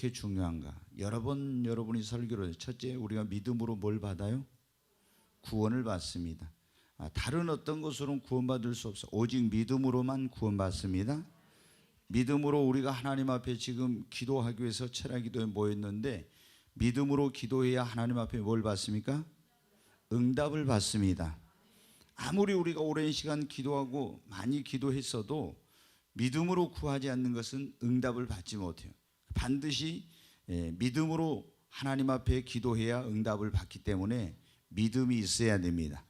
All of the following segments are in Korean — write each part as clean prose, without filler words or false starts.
그렇게 중요한가? 여러분이 설교를 첫째, 우리가 믿음으로 뭘 받아요? 구원을 받습니다. 다른 어떤 것으로는 구원받을 수 없어. 오직 믿음으로만 구원받습니다. 믿음으로 우리가 하나님 앞에 지금 기도하기 위해서 철야기도에 모였는데, 믿음으로 기도해야 하나님 앞에 뭘 받습니까? 응답을 받습니다. 아무리 우리가 오랜 시간 기도하고 많이 기도했어도 믿음으로 구하지 않는 것은 응답을 받지 못해요. 반드시 믿음으로 하나님 앞에 기도해야 응답을 받기 때문에 믿음이 있어야 됩니다.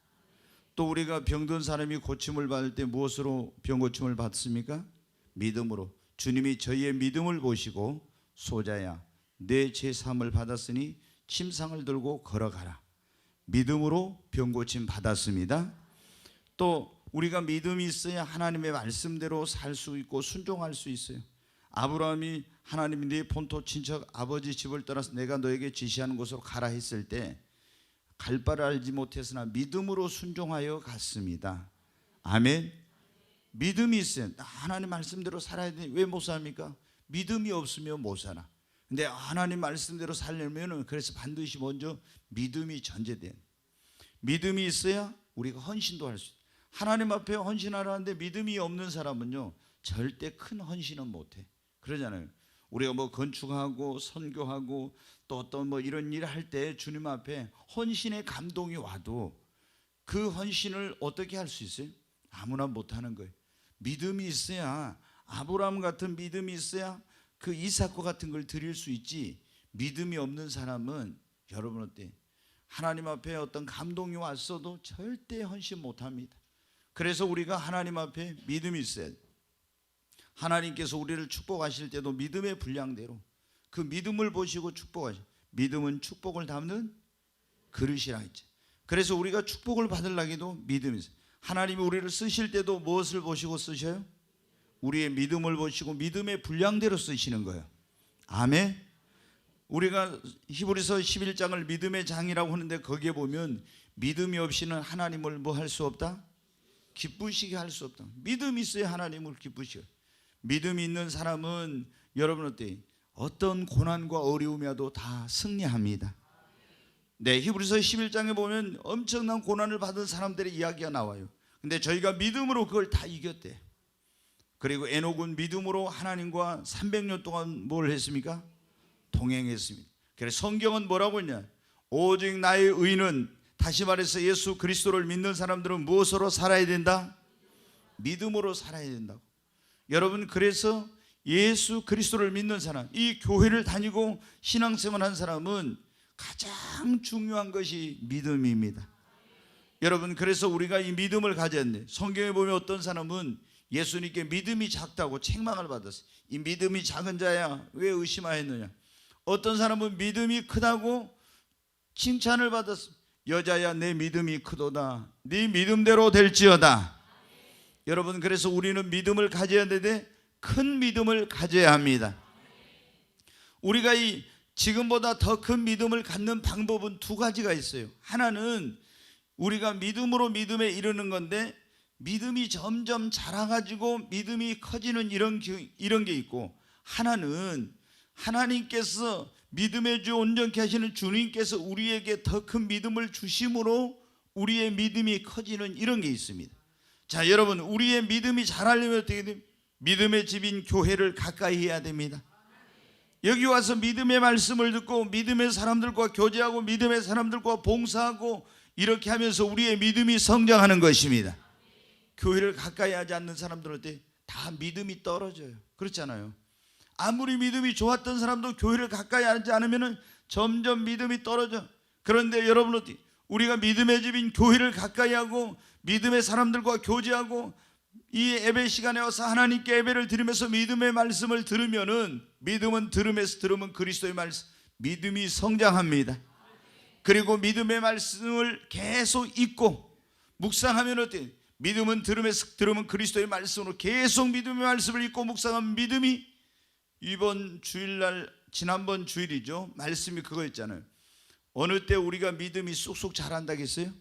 또 우리가 병든 사람이 고침을 받을 때 무엇으로 병 고침을 받습니까? 믿음으로. 주님이 저희의 믿음을 보시고 소자야 내 죄사함을 받았으니 침상을 들고 걸어가라. 믿음으로 병 고침 받았습니다. 또 우리가 믿음이 있어야 하나님의 말씀대로 살 수 있고 순종할 수 있어요. 아브라함이 하나님이 네 본토 친척 아버지 집을 떠나서 내가 너에게 지시하는 곳으로 가라 했을 때 갈 바를 알지 못했으나 믿음으로 순종하여 갔습니다. 아멘. 믿음이 있어요. 하나님 말씀대로 살아야 돼. 왜 못 삽니까? 믿음이 없으면 못 살아. 근데 하나님 말씀대로 살려면 그래서 반드시 먼저 믿음이 전제돼요. 믿음이 있어야 우리가 헌신도 할 수 있어요. 하나님 앞에 헌신하라는데 믿음이 없는 사람은요 절대 큰 헌신은 못해. 그러잖아요. 우리가 뭐 건축하고 선교하고 또 어떤 뭐 이런 일을 할 때 주님 앞에 헌신의 감동이 와도 그 헌신을 어떻게 할 수 있어요? 아무나 못하는 거예요. 믿음이 있어야, 아브라함 같은 믿음이 있어야 그 이삭과 같은 걸 드릴 수 있지. 믿음이 없는 사람은 여러분 어때? 하나님 앞에 어떤 감동이 왔어도 절대 헌신 못합니다. 그래서 우리가 하나님 앞에 믿음이 있어야 돼요. 하나님께서 우리를 축복하실 때도 믿음의 분량대로 그 믿음을 보시고 축복하셔요. 믿음은 축복을 담는 그릇이라 했죠. 그래서 우리가 축복을 받으려기도 믿음이 있어요. 하나님이 우리를 쓰실 때도 무엇을 보시고 쓰셔요? 우리의 믿음을 보시고 믿음의 분량대로 쓰시는 거예요. 아멘. 우리가 히브리서 11장을 믿음의 장이라고 하는데 거기에 보면 믿음이 없이는 하나님을 뭐 할 수 없다? 기쁘시게 할 수 없다. 믿음이 있어야 하나님을 기쁘시게. 믿음이 있는 사람은 여러분 어때요? 어떤 고난과 어려움이라도 다 승리합니다. 네, 히브리서 11장에 보면 엄청난 고난을 받은 사람들의 이야기가 나와요. 근데 저희가 믿음으로 그걸 다 이겼대. 그리고 에녹은 믿음으로 하나님과 300년 동안 뭘 했습니까? 동행했습니다. 그래서 성경은 뭐라고 했냐? 오직 나의 의는, 다시 말해서 예수 그리스도를 믿는 사람들은 무엇으로 살아야 된다? 믿음으로 살아야 된다고. 여러분, 그래서 예수 그리스도를 믿는 사람, 이 교회를 다니고 신앙생활한 사람은 가장 중요한 것이 믿음입니다. 여러분, 그래서 우리가 이 믿음을 가져야 돼. 성경에 보면 어떤 사람은 예수님께 믿음이 작다고 책망을 받았어요. 이 믿음이 작은 자야 왜 의심하였느냐. 어떤 사람은 믿음이 크다고 칭찬을 받았어. 여자야 내 믿음이 크도다. 네 믿음대로 될지어다. 여러분, 그래서 우리는 믿음을 가져야 되는데 큰 믿음을 가져야 합니다. 우리가 이 지금보다 더 큰 믿음을 갖는 방법은 두 가지가 있어요. 하나는 우리가 믿음으로 믿음에 이르는 건데 믿음이 점점 자라가지고 믿음이 커지는 이런 게 있고, 하나는 하나님께서 믿음의 주 온전케 하시는 주님께서 우리에게 더 큰 믿음을 주심으로 우리의 믿음이 커지는 이런 게 있습니다. 자, 여러분, 우리의 믿음이 자라려면 어떻게 됩니까? 믿음의 집인 교회를 가까이 해야 됩니다. 여기 와서 믿음의 말씀을 듣고 믿음의 사람들과 교제하고 믿음의 사람들과 봉사하고 이렇게 하면서 우리의 믿음이 성장하는 것입니다. 교회를 가까이 하지 않는 사람들한테 다 믿음이 떨어져요. 그렇잖아요. 아무리 믿음이 좋았던 사람도 교회를 가까이 하지 않으면 점점 믿음이 떨어져. 그런데 여러분, 어떻게 우리가 믿음의 집인 교회를 가까이 하고 믿음의 사람들과 교제하고 이 예배 시간에 와서 하나님께 예배를 드리면서 믿음의 말씀을 들으면은, 믿음은 들음에서 들으면 그리스도의 말씀, 믿음이 성장합니다. 그리고 믿음의 말씀을 계속 읽고 묵상하면 어때요? 믿음은 들음에서 들으면 그리스도의 말씀으로 계속 믿음의 말씀을 읽고 묵상하면 믿음이, 이번 주일날 지난번 주일이죠, 말씀이 그거였잖아요. 어느 때 우리가 믿음이 쑥쑥 자란다고 했어요?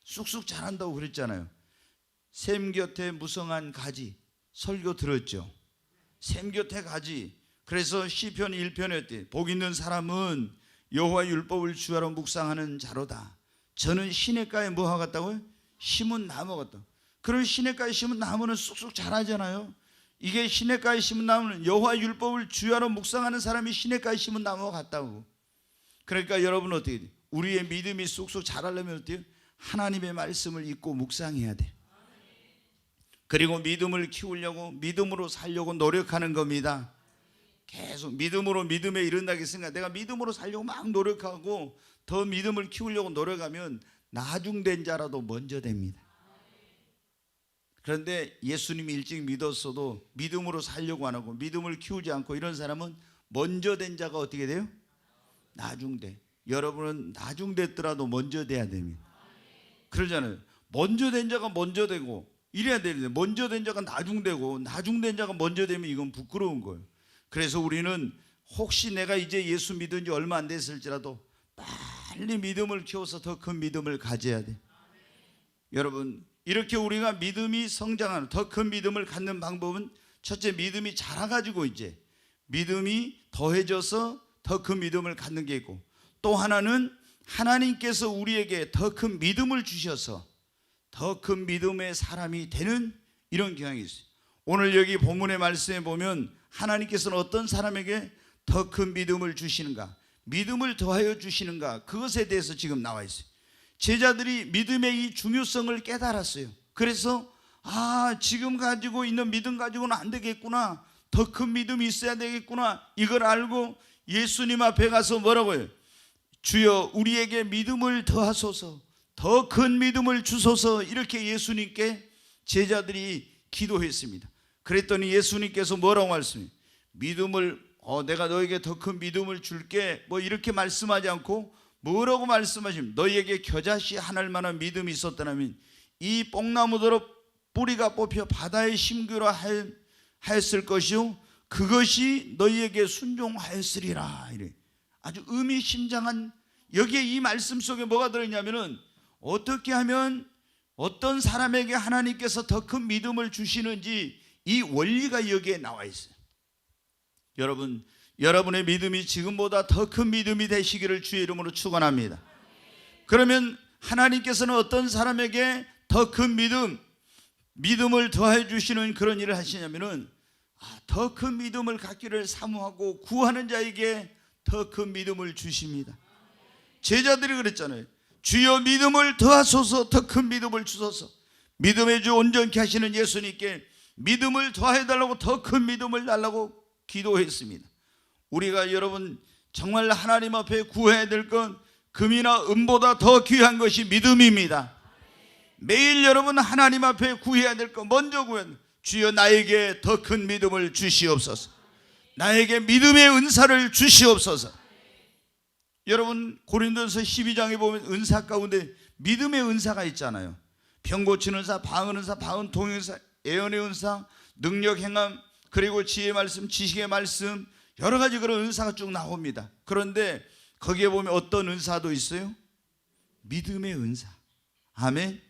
쑥쑥 자란다고 그랬잖아요. 샘 곁에 무성한 가지 설교 들었죠? 샘 곁에 가지, 그래서 시편 1편에 어때? 복 있는 사람은 여호와 율법을 주야로 묵상하는 자로다. 저는 시냇가에 뭐 하겠다고요? 심은 나무 같다. 그런 시냇가에 심은 나무는 쑥쑥 자라잖아요. 이게 시냇가에 심은 나무는 여호와 율법을 주야로 묵상하는 사람이 시냇가에 심은 나무와 같다고. 그러니까 여러분 어떻게 돼요? 우리의 믿음이 쑥쑥 자라려면 어때요? 하나님의 말씀을 읽고 묵상해야 돼. 그리고 믿음을 키우려고 믿음으로 살려고 노력하는 겁니다. 계속 믿음으로 믿음에 이른다겠습니까? 내가 믿음으로 살려고 막 노력하고 더 믿음을 키우려고 노력하면 나중된 자라도 먼저 됩니다. 그런데 예수님이 일찍 믿었어도 믿음으로 살려고 안 하고 믿음을 키우지 않고 이런 사람은 먼저 된 자가 어떻게 돼요? 나중돼. 여러분은 나중됐더라도 먼저 돼야 됩니다. 그러잖아요. 먼저 된 자가 먼저 되고 이래야 되는데 먼저 된 자가 나중되고 나중된 자가 먼저 되면 이건 부끄러운 거예요. 그래서 우리는 혹시 내가 이제 예수 믿은 지 얼마 안 됐을지라도 빨리 믿음을 키워서 더 큰 믿음을 가져야 돼. 여러분 이렇게 우리가 믿음이 성장하는 더 큰 믿음을 갖는 방법은 첫째 믿음이 자라가지고 이제 믿음이 더해져서 더 큰 믿음을 갖는 게 있고 또 하나는 하나님께서 우리에게 더 큰 믿음을 주셔서 더 큰 믿음의 사람이 되는 이런 경향이 있어요. 오늘 여기 본문의 말씀에 보면 하나님께서는 어떤 사람에게 더 큰 믿음을 주시는가, 믿음을 더하여 주시는가, 그것에 대해서 지금 나와 있어요. 제자들이 믿음의 이 중요성을 깨달았어요. 그래서 지금 가지고 있는 믿음 가지고는 안 되겠구나, 더 큰 믿음이 있어야 되겠구나, 이걸 알고 예수님 앞에 가서 뭐라고 해요? 주여 우리에게 믿음을 더하소서, 더 큰 믿음을 주소서, 이렇게 예수님께 제자들이 기도했습니다. 그랬더니 예수님께서 뭐라고 말씀해요? 믿음을 내가 너에게 더 큰 믿음을 줄게, 뭐 이렇게 말씀하지 않고 뭐라고 말씀하시면 너희에게 겨자씨 하나일 만한 믿음이 있었다면 이 뽕나무대로 뿌리가 뽑혀 바다에 심기로 하였을 것이요 그것이 너희에게 순종하였으리라. 이래. 아주 의미심장한, 여기에 이 말씀 속에 뭐가 들어있냐면은 어떻게 하면 어떤 사람에게 하나님께서 더 큰 믿음을 주시는지 이 원리가 여기에 나와 있어요. 여러분, 여러분의 믿음이 지금보다 더 큰 믿음이 되시기를 주의 이름으로 축원합니다. 그러면 하나님께서는 어떤 사람에게 더 큰 믿음을 더해 주시는 그런 일을 하시냐면은 더 큰 믿음을 갖기를 사모하고 구하는 자에게 더 큰 믿음을 주십니다. 제자들이 그랬잖아요. 주여 믿음을 더하소서, 더 큰 믿음을 주소서. 믿음의 주 온전케 하시는 예수님께 믿음을 더해달라고, 더 큰 믿음을 달라고 기도했습니다. 우리가 여러분 정말 하나님 앞에 구해야 될 건 금이나 은보다 더 귀한 것이 믿음입니다. 매일 여러분 하나님 앞에 구해야 될 것 먼저 구해야 돼요. 주여 나에게 더 큰 믿음을 주시옵소서, 나에게 믿음의 은사를 주시옵소서. 여러분 고린도서 12장에 보면 은사 가운데 믿음의 은사가 있잖아요. 병 고치는 은사, 방언 은사, 방언 통역 은사, 예언의 은사, 능력 행함, 그리고 지혜의 말씀, 지식의 말씀, 여러 가지 그런 은사가 쭉 나옵니다. 그런데 거기에 보면 어떤 은사도 있어요? 믿음의 은사. 아멘.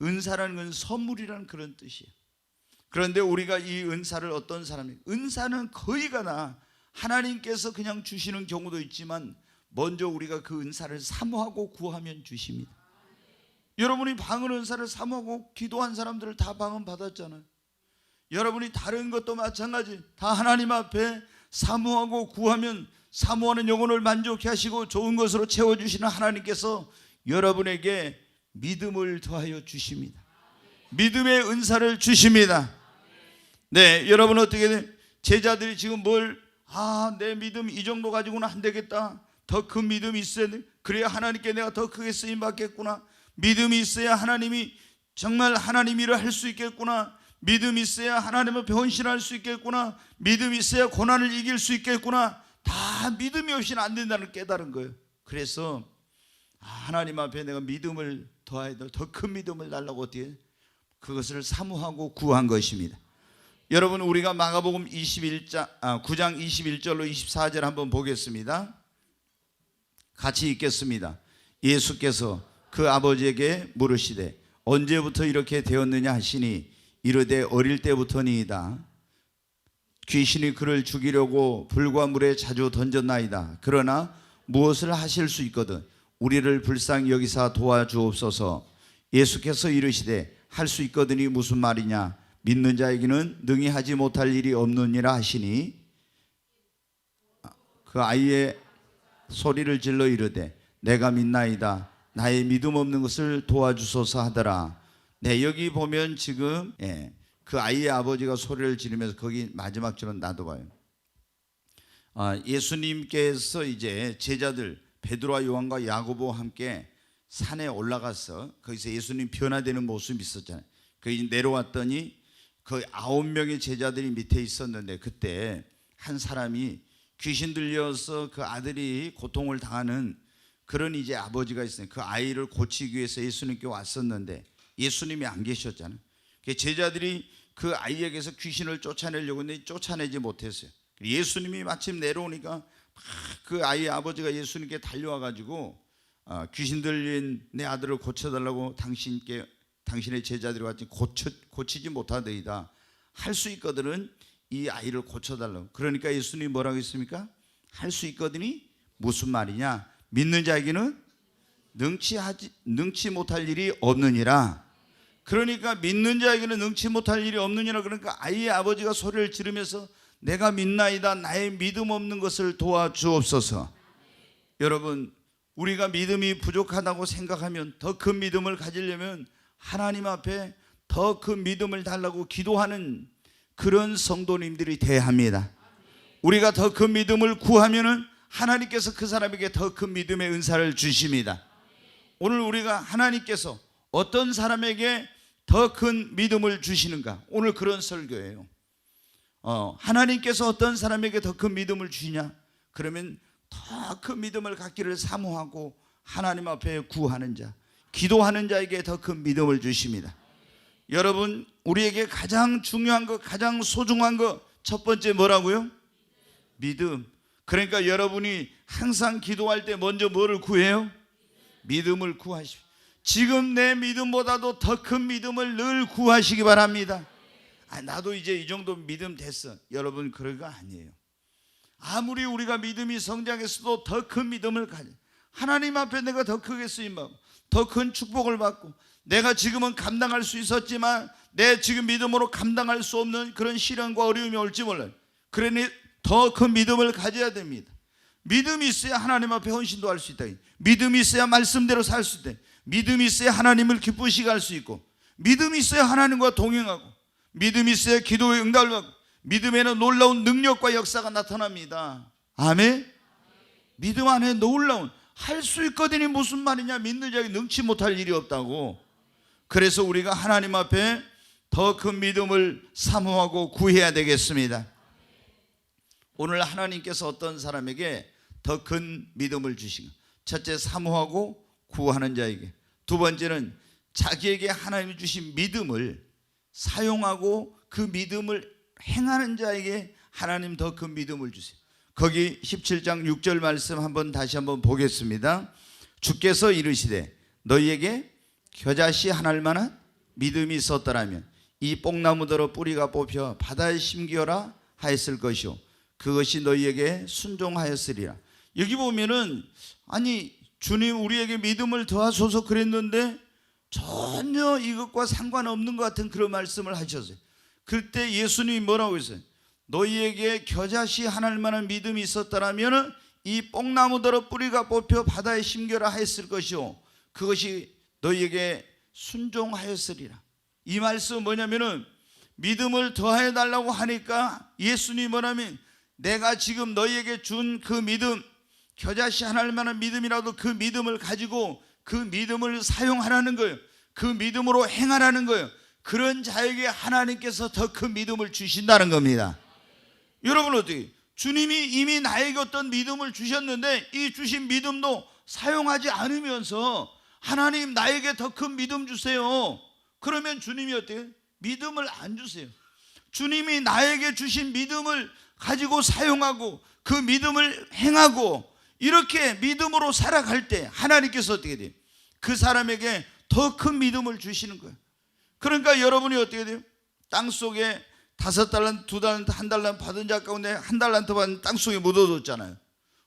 은사라는 건 선물이라는 그런 뜻이에요. 그런데 우리가 이 은사를 어떤 사람이, 은사는 거의가 다 하나님께서 그냥 주시는 경우도 있지만 먼저 우리가 그 은사를 사모하고 구하면 주십니다. 여러분이 방언 은사를 사모하고 기도한 사람들을 다 방언 받았잖아요. 여러분이 다른 것도 마찬가지, 다 하나님 앞에 사모하고 구하면 사모하는 영혼을 만족해 하시고 좋은 것으로 채워주시는 하나님께서 여러분에게 믿음을 더하여 주십니다. 믿음의 은사를 주십니다. 네, 여러분 어떻게 돼? 제자들이 지금 내 믿음 이 정도 가지고는 안 되겠다, 더 큰 믿음이 있어야 돼, 그래야 하나님께 내가 더 크게 쓰임 받겠구나, 믿음이 있어야 하나님이 정말 하나님 일을 할 수 있겠구나, 믿음이 있어야 하나님을 변신할 수 있겠구나, 믿음이 있어야 고난을 이길 수 있겠구나, 다 믿음이 없이는 안 된다는 깨달은 거예요. 그래서 하나님 앞에 내가 믿음을 더해야 돼, 더 큰 믿음을 달라고 어떻게 그것을 사모하고 구한 것입니다. 여러분 우리가 마가복음 9장 21절로 24절 한번 보겠습니다. 같이 읽겠습니다. 예수께서 그 아버지에게 물으시되 언제부터 이렇게 되었느냐 하시니 이르되 어릴 때부터니이다. 귀신이 그를 죽이려고 불과 물에 자주 던졌나이다. 그러나 무엇을 하실 수 있거든 우리를 불쌍히 여기사 도와주옵소서. 예수께서 이르시되 할 수 있거든이 무슨 말이냐? 믿는 자에게는 능히 하지 못할 일이 없느니라 하시니 그 아이의 소리를 질러 이르되 내가 믿나이다. 나의 믿음 없는 것을 도와주소서 하더라. 네, 여기 보면 지금 그 아이의 아버지가 소리를 지르면서 거기 마지막 줄은 놔둬봐요. 예수님께서 이제 제자들 베드로와 요한과 야고보와 함께 산에 올라가서 거기서 예수님 변화되는 모습이 있었잖아요. 거기 내려왔더니 그 9명의 제자들이 밑에 있었는데 그때 한 사람이 귀신 들려서 그 아들이 고통을 당하는 그런 이제 아버지가 있어요. 그 아이를 고치기 위해서 예수님께 왔었는데 예수님이 안 계셨잖아요. 제자들이 그 아이에게서 귀신을 쫓아내려고 했는데 쫓아내지 못했어요. 예수님이 마침 내려오니까 그 아이의 아버지가 예수님께 달려와 가지고 귀신 들린 내 아들을 고쳐달라고 당신의 제자들이 왔지 고치지 못하더이다. 할 수 있거든은 이 아이를 고쳐달라고. 그러니까 예수님이 뭐라고 했습니까? 할 수 있거든이 무슨 말이냐? 믿는 자에게는 능치 못할 일이 없느니라. 그러니까 믿는 자에게는 능치 못할 일이 없느니라. 그러니까 아이의 아버지가 소리를 지르면서 내가 믿나이다. 나의 믿음 없는 것을 도와주옵소서. 여러분, 우리가 믿음이 부족하다고 생각하면 더 큰 믿음을 가지려면 하나님 앞에 더 큰 믿음을 달라고 기도하는 그런 성도님들이 돼야 합니다. 우리가 더 큰 믿음을 구하면은 하나님께서 그 사람에게 더 큰 믿음의 은사를 주십니다. 오늘 우리가 하나님께서 어떤 사람에게 더 큰 믿음을 주시는가? 오늘 그런 설교예요. 하나님께서 어떤 사람에게 더 큰 믿음을 주시냐? 그러면 더 큰 믿음을 갖기를 사모하고 하나님 앞에 구하는 자, 기도하는 자에게 더 큰 믿음을 주십니다. 여러분, 우리에게 가장 중요한 것, 가장 소중한 것, 첫 번째 뭐라고요? 믿음. 그러니까 여러분이 항상 기도할 때 먼저 뭐를 구해요? 믿음을 구하십시오. 지금 내 믿음보다도 더 큰 믿음을 늘 구하시기 바랍니다. 나도 이제 이 정도 믿음 됐어. 여러분, 그럴 거 아니에요. 아무리 우리가 믿음이 성장했어도 더 큰 믿음을 가져. 하나님 앞에 내가 더 크게 쓰임받고 더 큰 축복을 받고 내가 지금은 감당할 수 있었지만 내 지금 믿음으로 감당할 수 없는 그런 시련과 어려움이 올지 몰라요. 그러니 더 큰 믿음을 가져야 됩니다. 믿음이 있어야 하나님 앞에 헌신도 할 수 있다. 믿음이 있어야 말씀대로 살 수 있다. 믿음이 있어야 하나님을 기쁘시게 할 수 있고, 믿음이 있어야 하나님과 동행하고, 믿음이 있어야 기도에 응답을 받고, 믿음에는 놀라운 능력과 역사가 나타납니다. 아멘. 믿음 안에 놀라운, 할 수 있거든이 무슨 말이냐? 믿는 자에게 능치 못할 일이 없다고. 그래서 우리가 하나님 앞에 더 큰 믿음을 사모하고 구해야 되겠습니다. 오늘 하나님께서 어떤 사람에게 더 큰 믿음을 주시고, 첫째 사모하고 구하는 자에게, 두 번째는 자기에게 하나님이 주신 믿음을 사용하고 그 믿음을 행하는 자에게 하나님 더 큰 믿음을 주세요. 거기 17장 6절 말씀 다시 한번 보겠습니다. 주께서 이르시되 너희에게 겨자씨 하나일 만한 믿음이 있었더라면 이 뽕나무더러 뿌리가 뽑혀 바다에 심기어라 하였을 것이요 그것이 너희에게 순종하였으리라. 여기 보면은 아니 주님 우리에게 믿음을 더하소서 그랬는데 전혀 이것과 상관없는 것 같은 그런 말씀을 하셨어요. 그때 예수님이 뭐라고 했어요? 너희에게 겨자씨 하나일 만한 믿음이 있었더라면 이 뽕나무더러 뿌리가 뽑혀 바다에 심겨라 하였을 것이요 그것이 너희에게 순종하였으리라. 이 말씀은 뭐냐면은 믿음을 더해 달라고 하니까 예수님이 뭐냐면 내가 지금 너희에게 준 그 믿음, 겨자씨 하나일 만한 믿음이라도 그 믿음을 가지고 그 믿음을 사용하라는 거예요. 그 믿음으로 행하라는 거예요. 그런 자에게 하나님께서 더 큰 믿음을 주신다는 겁니다. 여러분 어떻게? 주님이 이미 나에게 어떤 믿음을 주셨는데 이 주신 믿음도 사용하지 않으면서 하나님 나에게 더 큰 믿음 주세요. 그러면 주님이 어때요? 믿음을 안 주세요. 주님이 나에게 주신 믿음을 가지고 사용하고 그 믿음을 행하고 이렇게 믿음으로 살아갈 때 하나님께서 어떻게 돼요? 그 사람에게 더 큰 믿음을 주시는 거예요. 그러니까 여러분이 어떻게 돼요? 땅속에 5달란트, 2달란트, 1달란트 받은 자 가운데 1달란트 받은 땅속에 묻어뒀잖아요.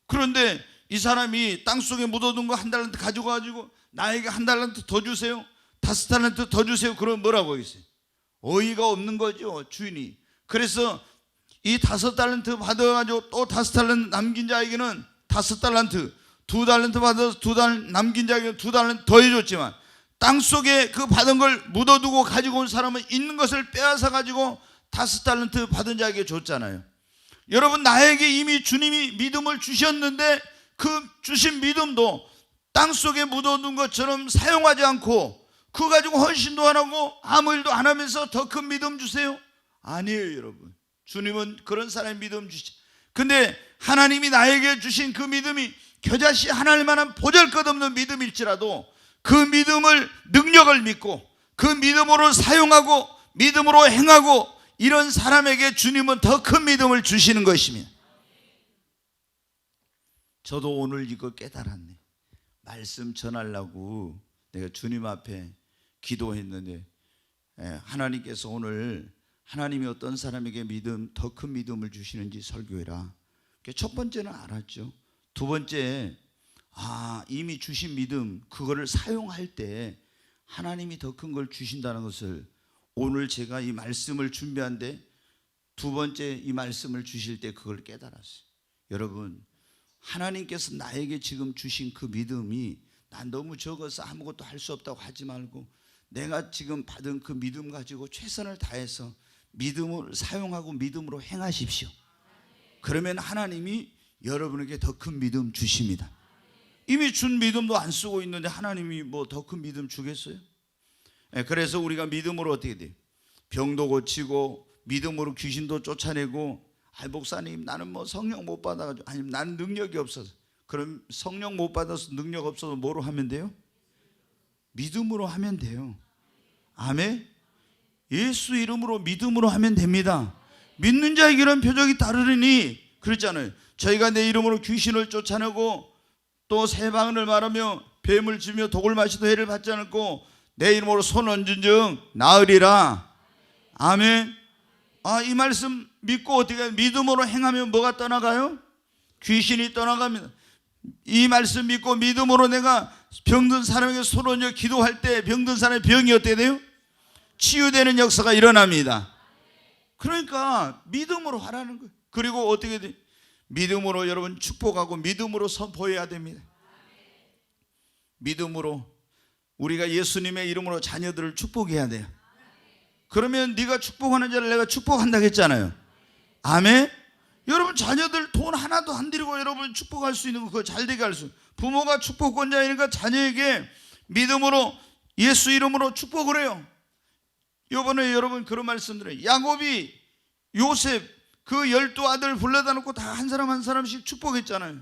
그런데 이 사람이 땅속에 묻어둔 거 1달란트 가지고 가지고 나에게 1달란트 더 주세요, 5달란트 더 주세요. 그럼 뭐라고 하겠어요? 어이가 없는 거죠, 주인이. 그래서 이 5달란트 받아가지고 또 5달란트 남긴 자에게는 5달란트, 2달란트 받아서 2달 남긴 자에게는 2달란트 더 해줬지만, 땅속에 그 받은 걸 묻어두고 가지고 온 사람은 있는 것을 빼앗아 가지고 5달란트 받은 자에게 줬잖아요. 여러분, 나에게 이미 주님이 믿음을 주셨는데 그 주신 믿음도 땅속에 묻어둔 것처럼 사용하지 않고 그거 가지고 헌신도 안 하고 아무 일도 안 하면서 더 큰 믿음 주세요? 아니에요. 여러분, 주님은 그런 사람의 믿음 주시죠. 근데 하나님이 나에게 주신 그 믿음이 겨자씨 하나님만한 보잘것없는 믿음일지라도 그 믿음을, 능력을 믿고 그 믿음으로 사용하고 믿음으로 행하고 이런 사람에게 주님은 더 큰 믿음을 주시는 것입니다. 저도 오늘 이거 깨달았네. 말씀 전하려고 내가 주님 앞에 기도했는데 하나님께서 오늘 하나님이 어떤 사람에게 믿음, 더 큰 믿음을 주시는지 설교해라. 첫 번째는 알았죠. 두 번째, 이미 주신 믿음, 그거를 사용할 때 하나님이 더 큰 걸 주신다는 것을 오늘 제가 이 말씀을 준비한데 두 번째 이 말씀을 주실 때 그걸 깨달았어요. 여러분, 하나님께서 나에게 지금 주신 그 믿음이 난 너무 적어서 아무것도 할 수 없다고 하지 말고 내가 지금 받은 그 믿음 가지고 최선을 다해서 믿음을 사용하고 믿음으로 행하십시오. 그러면 하나님이 여러분에게 더 큰 믿음 주십니다. 이미 준 믿음도 안 쓰고 있는데 하나님이 뭐 더 큰 믿음 주겠어요? 그래서 우리가 믿음으로 어떻게 돼요? 병도 고치고 믿음으로 귀신도 쫓아내고, 목사님 나는 뭐 성령 못 받아가지고, 아니 나는 능력이 없어서. 그럼 성령 못 받아서 능력 없어서 뭐로 하면 돼요? 믿음으로 하면 돼요. 아멘. 예수 이름으로 믿음으로 하면 됩니다. 믿는 자에게는 표적이 따르리니 그랬잖아요. 저희가 내 이름으로 귀신을 쫓아내고 또 새 방언을 말하며 뱀을 쥐며 독을 마시도 해를 받지 않고 내 이름으로 손 얹은 즉 나으리라. 아멘. 이 말씀 믿고 어떻게 믿음으로 행하면 뭐가 떠나가요? 귀신이 떠나갑니다. 이 말씀 믿고 믿음으로 내가 병든 사람에게 손 얹어 기도할 때 병든 사람의 병이 어떻게 돼요? 치유되는 역사가 일어납니다. 그러니까 믿음으로 하라는 거예요. 그리고 어떻게 돼? 믿음으로 여러분 축복하고 믿음으로 선포해야 됩니다. 믿음으로 우리가 예수님의 이름으로 자녀들을 축복해야 돼요. 그러면 네가 축복하는 자를 내가 축복한다고 했잖아요. 아멘. 여러분, 자녀들 돈 하나도 안 들이고 여러분 축복할 수 있는 거 그거 잘 되게 할 수. 부모가 축복권자이니까 자녀에게 믿음으로 예수 이름으로 축복을 해요. 이번에 여러분 그런 말씀 드려요. 야곱이 요셉 그 12아들 불러다 놓고 다 한 사람 한 사람씩 축복했잖아요.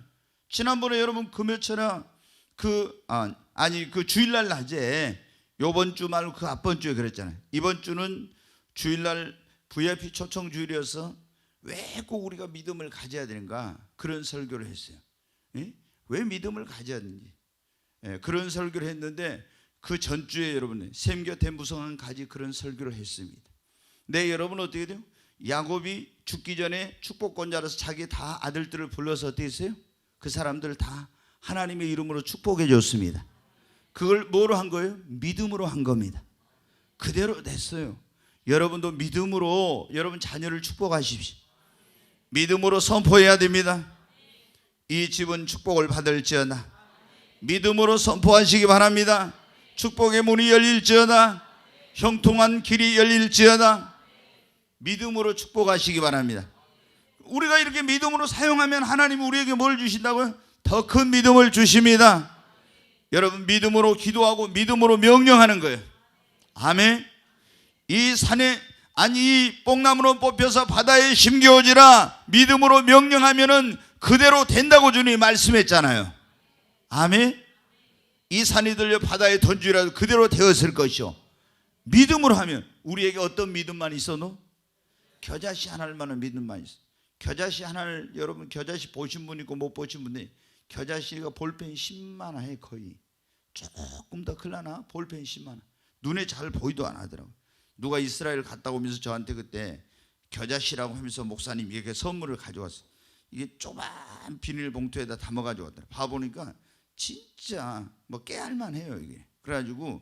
지난번에 여러분 금요철에 그 주일날 낮에 요번 주 말고 그 앞번 주에 그랬잖아요. 이번 주는 주일날 VIP 초청 주일이어서 왜 꼭 우리가 믿음을 가져야 되는가 그런 설교를 했어요. 왜 믿음을 가져야 되는지 그런 설교를 했는데 그 전주에 여러분 샘 곁에 무성한 가지 그런 설교를 했습니다. 네, 여러분 어떻게 돼요? 야곱이 죽기 전에 축복권자로서 자기 다 아들들을 불러서 어떻게 했어요? 그 사람들 다 하나님의 이름으로 축복해 줬습니다. 그걸 뭐로 한 거예요? 믿음으로 한 겁니다. 그대로 됐어요. 여러분도 믿음으로 여러분 자녀를 축복하십시오. 믿음으로 선포해야 됩니다. 이 집은 축복을 받을지어다. 믿음으로 선포하시기 바랍니다. 축복의 문이 열릴지어다. 형통한 길이 열릴지어다. 믿음으로 축복하시기 바랍니다. 우리가 이렇게 믿음으로 사용하면 하나님이 우리에게 뭘 주신다고요? 더 큰 믿음을 주십니다. 여러분, 믿음으로 기도하고 믿음으로 명령하는 거예요. 아멘. 이 산에 이 뽕나무로 뽑혀서 바다에 심겨오지라 믿음으로 명령하면은 그대로 된다고 주님이 말씀했잖아요. 아멘. 이 산이 들려 바다에 던지라도 그대로 되었을 것이요. 믿음으로 하면 우리에게 어떤 믿음만 있어도 겨자씨 하나만한 믿음만 있어. 겨자씨 하나를 여러분 겨자씨 보신 분 있고 못 보신 분이 겨자씨가 볼펜 10만 원에 거의 조금 더 클라나 볼펜 10만 원. 눈에 잘 보이도 안 하더라고. 누가 이스라엘 갔다 오면서 저한테 그때 겨자씨라고 하면서 목사님이 이렇게 선물을 가져왔어요. 이게 조그만 비닐봉투에다 담아가지고 왔더라. 봐보니까 진짜 뭐 깨알만해요 이게. 그래가지고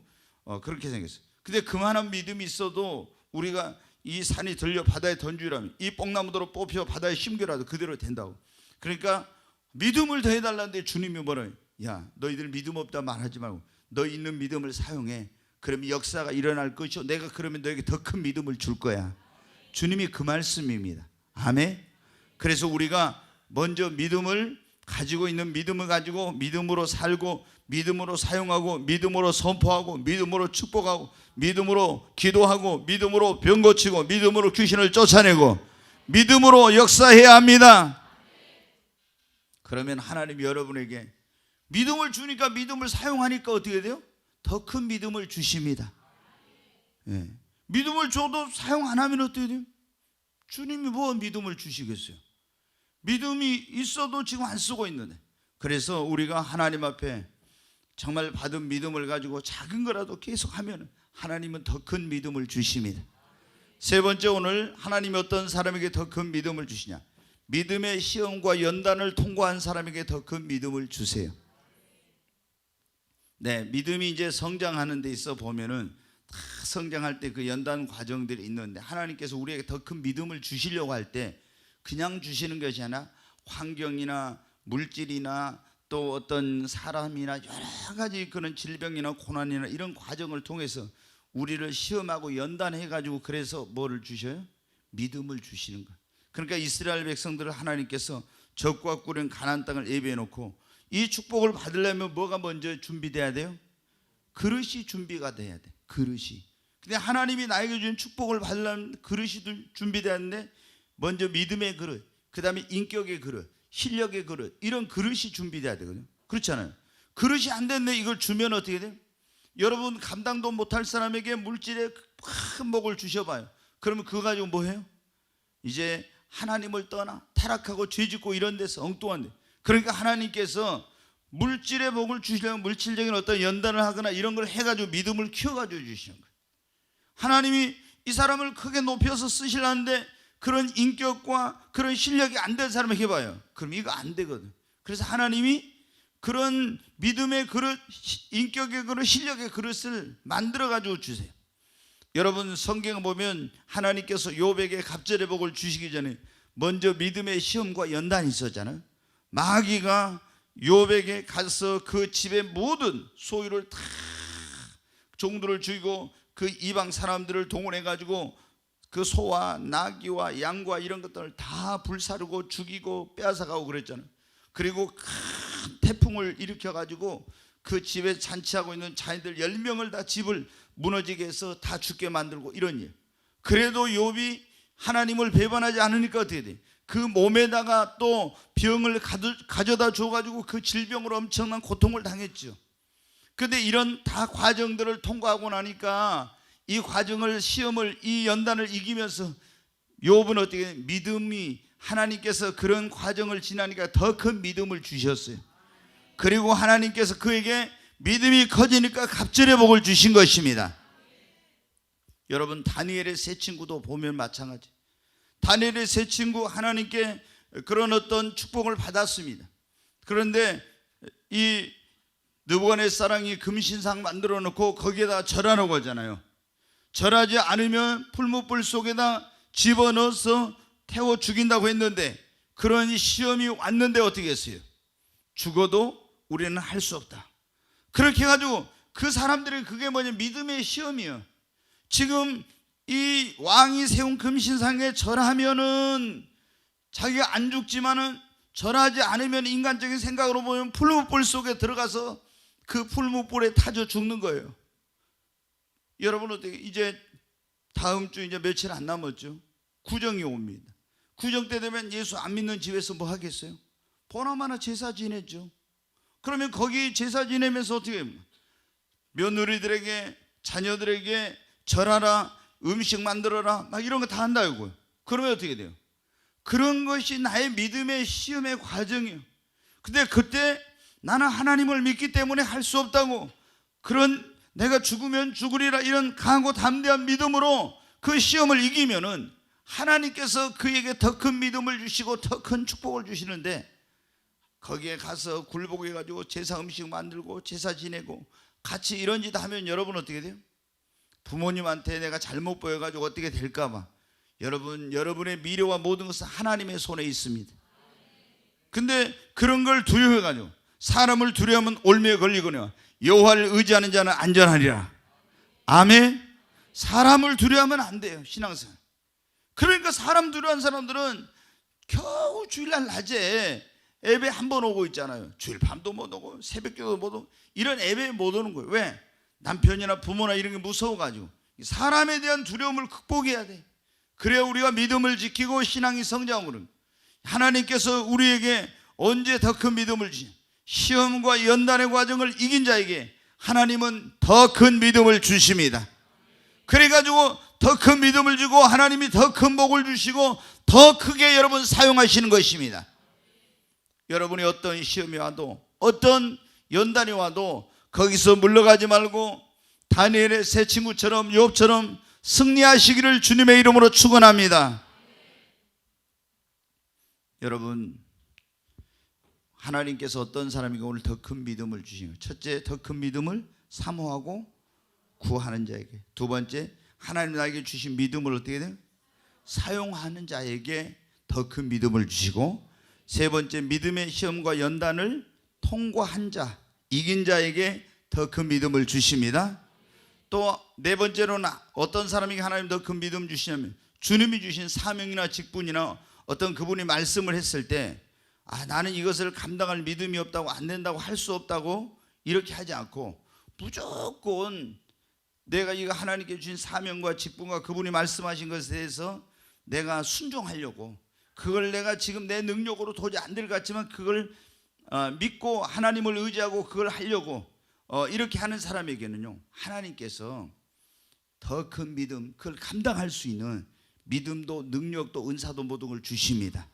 그렇게 생겼어요. 근데 그만한 믿음이 있어도 우리가 이 산이 들려 바다에 던지라면 이 뽕나무도로 뽑혀 바다에 심겨라도 그대로 된다고. 그러니까 믿음을 더해달라는데 주님이 뭐래요? 야, 너희들 믿음 없다 말하지 말고 너 있는 믿음을 사용해. 그러면 역사가 일어날 것이고 내가 그러면 너에게 더 큰 믿음을 줄 거야. 주님이 그 말씀입니다. 아멘. 그래서 우리가 먼저 믿음을 가지고 있는 믿음을 가지고 믿음으로 살고 믿음으로 사용하고 믿음으로 선포하고 믿음으로 축복하고 믿음으로 기도하고 믿음으로 병 고치고 믿음으로 귀신을 쫓아내고 믿음으로 역사해야 합니다. 그러면 하나님이 여러분에게 믿음을 주니까 믿음을 사용하니까 어떻게 돼요? 더 큰 믿음을 주십니다. 예. 믿음을 줘도 사용 안 하면 어떻게 돼요? 주님이 뭐 믿음을 주시겠어요? 믿음이 있어도 지금 안 쓰고 있는데. 그래서 우리가 하나님 앞에 정말 받은 믿음을 가지고 작은 거라도 계속 하면 하나님은 더 큰 믿음을 주십니다. 세 번째, 오늘 하나님이 어떤 사람에게 더 큰 믿음을 주시냐? 믿음의 시험과 연단을 통과한 사람에게 더 큰 믿음을 주세요. 네, 믿음이 이제 성장하는 데 있어 보면은 다 성장할 때 그 연단 과정들이 있는데 하나님께서 우리에게 더 큰 믿음을 주시려고 할 때 그냥 주시는 것이 아니라 환경이나 물질이나 또 어떤 사람이나 여러 가지 그런 질병이나 고난이나 이런 과정을 통해서 우리를 시험하고 연단해 가지고 그래서 뭐를 주셔요? 믿음을 주시는 거예요. 그러니까 이스라엘 백성들을 하나님께서 적과 꿀인 가나안 땅을 예비해 놓고 이 축복을 받으려면 뭐가 먼저 준비돼야 돼요? 그릇이 준비가 돼야 돼. 그릇이. 근데 하나님이 나에게 준 축복을 받으려면 그릇이 준비되었는데 먼저 믿음의 그릇, 그 다음에 인격의 그릇, 실력의 그릇, 이런 그릇이 준비돼야 되거든요. 그렇잖아요. 그릇이 안 됐는데 이걸 주면 어떻게 돼요? 여러분 감당도 못할 사람에게 물질의 큰 복을 주셔봐요. 그러면 그거 가지고 뭐 해요? 이제 하나님을 떠나 타락하고 죄짓고 이런 데서 엉뚱한 데. 그러니까 하나님께서 물질의 복을 주시려면 물질적인 어떤 연단을 하거나 이런 걸 해가지고 믿음을 키워가지고 주시는 거예요. 하나님이 이 사람을 크게 높여서 쓰시려는데 그런 인격과 그런 실력이 안 된 사람에게 해봐요. 그럼 이거 안 되거든. 그래서 하나님이 그런 믿음의 그릇, 인격의 그릇, 실력의 그릇을 만들어가지고 주세요. 여러분 성경을 보면 하나님께서 욥에게 갑절의 복을 주시기 전에 먼저 믿음의 시험과 연단이 있었잖아요. 마귀가 욥에게 가서 그 집의 모든 소유를 다 종들을 죽이고 그 이방 사람들을 동원해 가지고 그 소와 나귀와 양과 이런 것들을 다 불사르고 죽이고 빼앗아가고 그랬잖아요. 그리고 큰 태풍을 일으켜 가지고 그 집에 잔치하고 있는 자녀들 10명을 다 집을 무너지게 해서 다 죽게 만들고 이런 일. 그래도 욥이 하나님을 배반하지 않으니까 어떻게 돼? 그 몸에다가 또 병을 가져다 줘가지고 그 질병으로 엄청난 고통을 당했죠. 그런데 이런 다 과정들을 통과하고 나니까 이 과정을 시험을 이 연단을 이기면서 욥은 어떻게 믿음이 하나님께서 그런 과정을 지나니까 더 큰 믿음을 주셨어요. 그리고 하나님께서 그에게 믿음이 커지니까 갑절의 복을 주신 것입니다. 여러분 다니엘의 세 친구도 보면 마찬가지. 다니엘의 세 친구 하나님께 그런 어떤 축복을 받았습니다. 그런데 이 느부갓네살이 금신상 만들어 놓고 거기에다 절하라고 하잖아요. 절하지 않으면 풀무불 속에다 집어넣어서 태워 죽인다고 했는데 그런 시험이 왔는데 어떻게 했어요? 죽어도 우리는 할 수 없다. 그렇게 해가지고 그 사람들이 그게 뭐냐 믿음의 시험이에요. 지금 이 왕이 세운 금신상에 절하면은 자기가 안 죽지만은 절하지 않으면 인간적인 생각으로 보면 풀무불 속에 들어가서 그 풀무불에 타져 죽는 거예요. 여러분 어떻게 이제 다음 주 이제 며칠 안 남았죠. 구정이 옵니다. 구정 때 되면 예수 안 믿는 집에서 뭐 하겠어요? 보나마나 제사 지내죠. 그러면 거기 제사 지내면서 어떻게 해요? 며느리들에게 자녀들에게 절하라, 음식 만들어라, 막 이런 거 다 한다고요. 그러면 어떻게 돼요? 그런 것이 나의 믿음의 시험의 과정이에요. 근데 그때 나는 하나님을 믿기 때문에 할 수 없다고 그런 내가 죽으면 죽으리라 이런 강하고 담대한 믿음으로 그 시험을 이기면은 하나님께서 그에게 더 큰 믿음을 주시고 더 큰 축복을 주시는데, 거기에 가서 굴복해 가지고 제사 음식 만들고 제사 지내고 같이 이런 짓 하면 여러분 어떻게 돼요? 부모님한테 내가 잘못 보여 가지고 어떻게 될까 봐. 여러분의 미래와 모든 것은 하나님의 손에 있습니다. 근데 그런 걸 두려워해 가지고, 사람을 두려워하면 올매에 걸리거나 여호와를 의지하는 자는 안전하리라. 아멘. 사람을 두려워하면 안 돼요, 신앙생활. 그러니까 사람 두려워하는 사람들은 겨우 주일날 낮에 예배 한 번 오고 있잖아요. 주일 밤도 못 오고 새벽기도도 못 오고 이런 예배에 못 오는 거예요. 왜? 남편이나 부모나 이런 게 무서워가지고. 사람에 대한 두려움을 극복해야 돼. 그래야 우리가 믿음을 지키고 신앙이 성장하는. 하나님께서 우리에게 언제 더 큰 믿음을 주시냐? 시험과 연단의 과정을 이긴 자에게 하나님은 더 큰 믿음을 주십니다. 그래가지고 더 큰 믿음을 주고 하나님이 더 큰 복을 주시고 더 크게 여러분 사용하시는 것입니다. 여러분이 어떤 시험이 와도 어떤 연단이 와도 거기서 물러가지 말고 다니엘의 세 친구처럼 욥처럼 승리하시기를 주님의 이름으로 축원합니다. 여러분, 하나님께서 어떤 사람에게 오늘 더 큰 믿음을 주시는 거예요. 첫째, 더 큰 믿음을 사모하고 구하는 자에게. 두 번째, 하나님 나에게 주신 믿음을 어떻게 돼요? 사용하는 자에게 더 큰 믿음을 주시고, 세 번째, 믿음의 시험과 연단을 통과한 자, 이긴 자에게 더 큰 믿음을 주십니다. 또 네 번째로는 어떤 사람에게 하나님 더 큰 믿음 주시냐면, 주님이 주신 사명이나 직분이나 어떤 그분이 말씀을 했을 때 나는 이것을 감당할 믿음이 없다고, 안 된다고, 할 수 없다고 이렇게 하지 않고 무조건 내가 이거 하나님께 주신 사명과 직분과 그분이 말씀하신 것에 대해서 내가 순종하려고, 그걸 내가 지금 내 능력으로 도저히 안 될 것 같지만 그걸 믿고 하나님을 의지하고 그걸 하려고 이렇게 하는 사람에게는요, 하나님께서 더 큰 믿음, 그걸 감당할 수 있는 믿음도 능력도 은사도 모든 걸 주십니다.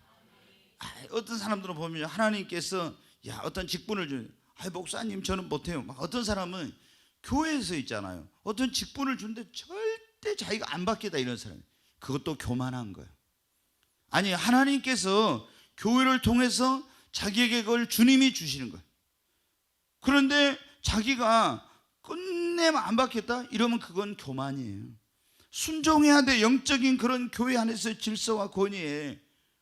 어떤 사람들은 보면 하나님께서 어떤 직분을 주는, 목사님 저는 못해요. 어떤 사람은 교회에서 있잖아요, 어떤 직분을 주는데 절대 자기가 안 받겠다 이런 사람, 그것도 교만한 거예요. 아니, 하나님께서 교회를 통해서 자기에게 그걸 주님이 주시는 거예요. 그런데 자기가 끝내면 안 받겠다 이러면 그건 교만이에요. 순종해야 돼. 영적인 그런 교회 안에서의 질서와 권위에.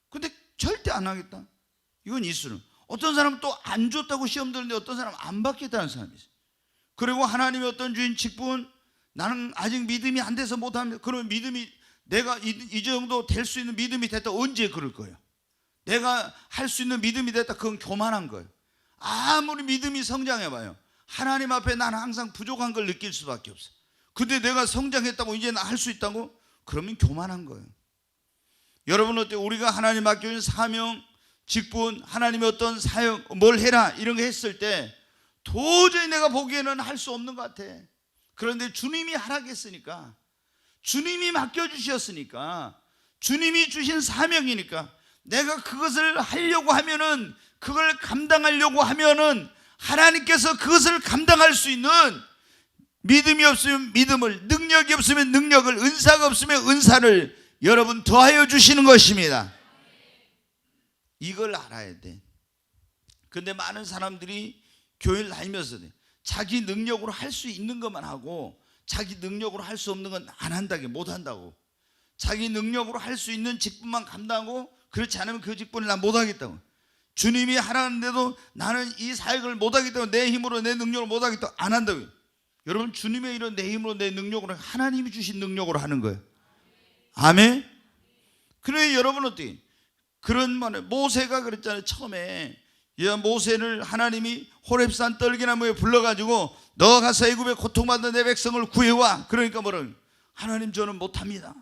근데 절대 안 하겠다, 이건 이수는. 어떤 사람은 또 안 줬다고 시험 드는데 어떤 사람은 안 받겠다는 사람이 있어요. 그리고 하나님의 어떤 주인 직분, 나는 아직 믿음이 안 돼서 못합니다. 그러면 믿음이, 내가 이 정도 될 수 있는 믿음이 됐다, 언제 그럴 거예요? 내가 할 수 있는 믿음이 됐다, 그건 교만한 거예요. 아무리 믿음이 성장해봐요, 하나님 앞에 나는 항상 부족한 걸 느낄 수밖에 없어요. 근데 내가 성장했다고 이제 나 할 수 있다고? 그러면 교만한 거예요. 여러분 어때요? 우리가 하나님 맡겨준 사명, 직분, 하나님의 어떤 사역, 뭘 해라 이런 거 했을 때 도저히 내가 보기에는 할 수 없는 것 같아. 그런데 주님이 하라겠으니까, 주님이 맡겨주셨으니까, 주님이 주신 사명이니까 내가 그것을 하려고 하면은, 그걸 감당하려고 하면은 하나님께서 그것을 감당할 수 있는 믿음이 없으면 믿음을, 능력이 없으면 능력을, 은사가 없으면 은사를 여러분 더하여 주시는 것입니다. 이걸 알아야 돼. 근데 많은 사람들이 교회를 다니면서 자기 능력으로 할 수 있는 것만 하고 자기 능력으로 할 수 없는 건 안 한다고, 못 한다고. 자기 능력으로 할 수 있는 직분만 감당하고, 그렇지 않으면 그 직분을 난 못 하겠다고. 주님이 하라는데도 나는 이 사역을 못 하겠다고, 내 힘으로 내 능력으로 못 하겠다고 안 한다고. 여러분, 주님의 이런 내 힘으로 내 능력으로, 하나님이 주신 능력으로 하는 거예요. 아멘. 그래, 여러분 어떻게 그런 말에, 모세가 그랬잖아요. 처음에 모세를 하나님이 호렙산 떨기나무에 불러가지고 너 가서 애굽에 고통받는 내 백성을 구해와. 그러니까 뭐라고? 하나님 저는 못합니다.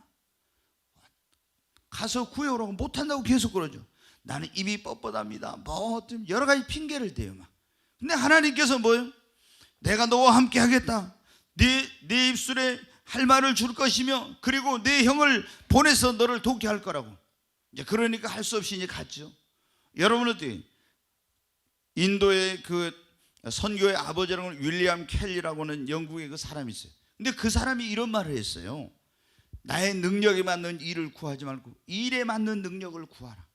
가서 구해오라고. 못한다고 계속 그러죠. 나는 입이 뻣뻣합니다. 뭐 여러 가지 핑계를 대요 막. 근데 하나님께서 뭐예요? 내가 너와 함께 하겠다. 네 입술에 할 말을 줄 것이며, 그리고 네 형을 보내서 너를 돕게 할 거라고. 이제 그러니까 할 수 없이 이제 갔죠. 여러분 어때요? 인도의 그 선교의 아버지라고 윌리엄 켈리라고 하는 영국의 그 사람이 있어요. 근데 그 사람이 이런 말을 했어요. 나의 능력에 맞는 일을 구하지 말고 일에 맞는 능력을 구하라.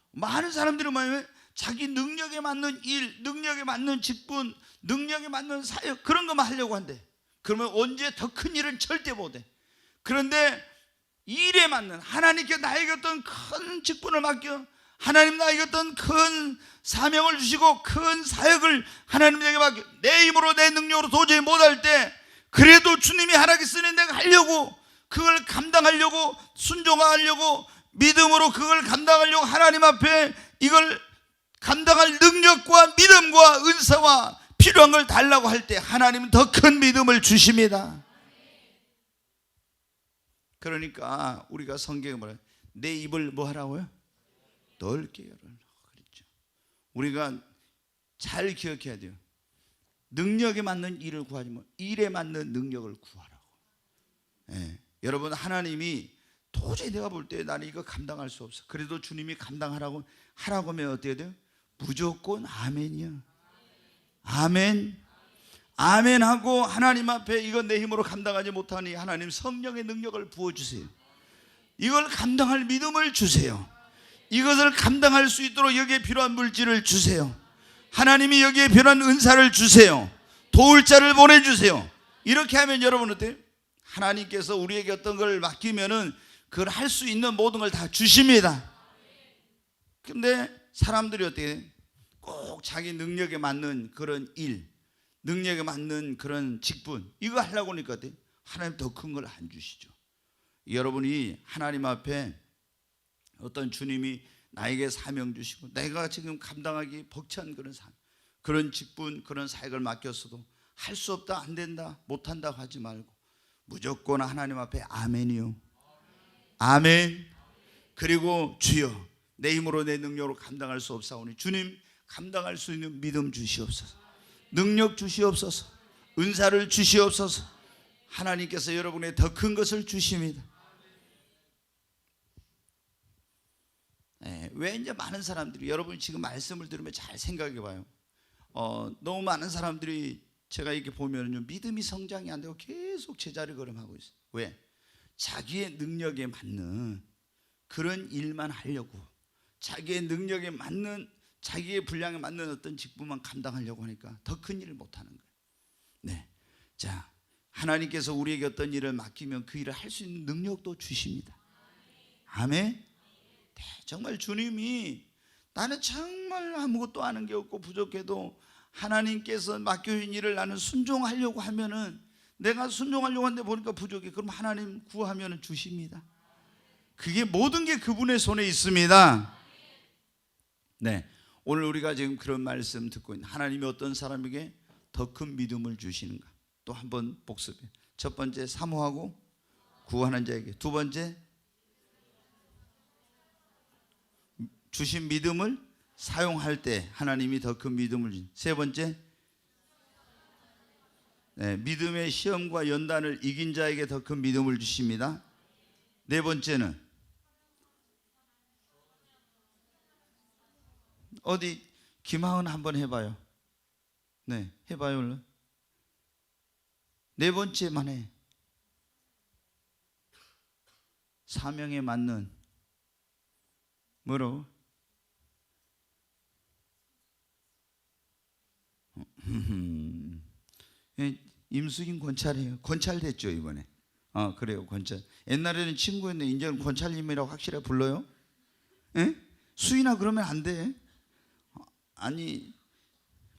많은 사람들은 뭐냐면 자기 능력에 맞는 일, 능력에 맞는 직분, 능력에 맞는 사역, 그런 것만 하려고 한대. 그러면 언제 더 큰 일은 절대 못해. 그런데 일에 맞는, 하나님께 나에게 어떤 큰 직분을 맡겨, 하나님 나에게 어떤 큰 사명을 주시고 큰 사역을 하나님 내게 맡겨, 내 힘으로 내 능력으로 도저히 못할 때 그래도 주님이 하라겠으니 내가 하려고, 그걸 감당하려고, 순종하려고, 믿음으로 그걸 감당하려고 하나님 앞에 이걸 감당할 능력과 믿음과 은사와 필요한 걸 달라고 할 때 하나님은 더 큰 믿음을 주십니다. 그러니까 우리가 성경에 뭐라, 내 입을 뭐 하라고요? 넓게 열어라 그랬죠. 우리가 잘 기억해야 돼요. 능력에 맞는 일을 구하지 마. 일에 맞는 능력을 구하라고. 예. 여러분, 하나님이 도저히 내가 볼 때 나는 이거 감당할 수 없어. 그래도 주님이 감당하라고 하면 어떻게 돼요? 무조건 아멘이야. 아멘. 아멘 하고 하나님 앞에 이건 내 힘으로 감당하지 못하니 하나님 성령의 능력을 부어주세요. 이걸 감당할 믿음을 주세요. 이것을 감당할 수 있도록 여기에 필요한 물질을 주세요. 하나님이 여기에 필요한 은사를 주세요. 도울 자를 보내주세요. 이렇게 하면 여러분 어때요? 하나님께서 우리에게 어떤 걸 맡기면은 그걸 할 수 있는 모든 걸 다 주십니다. 근데 사람들이 어때요? 꼭 자기 능력에 맞는 그런 일, 능력에 맞는 그런 직분, 이거 하려고 하니까 어때요? 하나님 더 큰 걸 안 주시죠. 여러분이 하나님 앞에 어떤 주님이 나에게 사명 주시고 내가 지금 감당하기 벅찬 그런 직분, 그런 사역을 맡겼어도 할 수 없다, 안 된다, 못한다 하지 말고 무조건 하나님 앞에 아멘이요. 아멘. 그리고 주여, 내 힘으로 내 능력으로 감당할 수 없사오니 주님 감당할 수 있는 믿음 주시옵소서, 능력 주시옵소서, 은사를 주시옵소서. 하나님께서 여러분의 더 큰 것을 주십니다. 왜 이제 많은 사람들이, 여러분이 지금 말씀을 들으면 잘 생각해 봐요. 너무 많은 사람들이 제가 이렇게 보면요, 믿음이 성장이 안 되고 계속 제자리 걸음하고 있어요. 왜? 자기의 능력에 맞는 그런 일만 하려고, 자기의 능력에 맞는, 자기의 분량에 맞는 어떤 직분만 감당하려고 하니까 더 큰 일을 못하는 거예요. 네, 자, 하나님께서 우리에게 어떤 일을 맡기면 그 일을 할 수 있는 능력도 주십니다. 아멘. 네, 정말 주님이 나는 정말 아무것도 아는 게 없고 부족해도 하나님께서 맡겨진 일을 나는 순종하려고 하면은, 내가 순종하려고 하는데 보니까 부족해. 그럼 하나님 구하면 주십니다. 그게 모든 게 그분의 손에 있습니다. 네, 오늘 우리가 지금 그런 말씀 듣고 있는, 하나님이 어떤 사람에게 더 큰 믿음을 주시는가 또 한번 복습해. 첫 번째, 사모하고 구하는 자에게. 두 번째, 주신 믿음을 사용할 때 하나님이 더 큰 믿음을 주신. 세 번째, 네, 믿음의 시험과 연단을 이긴 자에게 더 큰 믿음을 주십니다. 네 번째는 어디 김하은 한번 해봐요. 네, 해봐요. 얼른. 네 번째만 해. 사명에 맞는, 뭐라고? 임수긴 권찰이에요. 권찰됐죠 이번에. 그래요, 권찰. 옛날에는 친구였는데 이제는 권찰님이라고 확실하게 불러요. 에? 수인아 그러면 안 돼. 아니,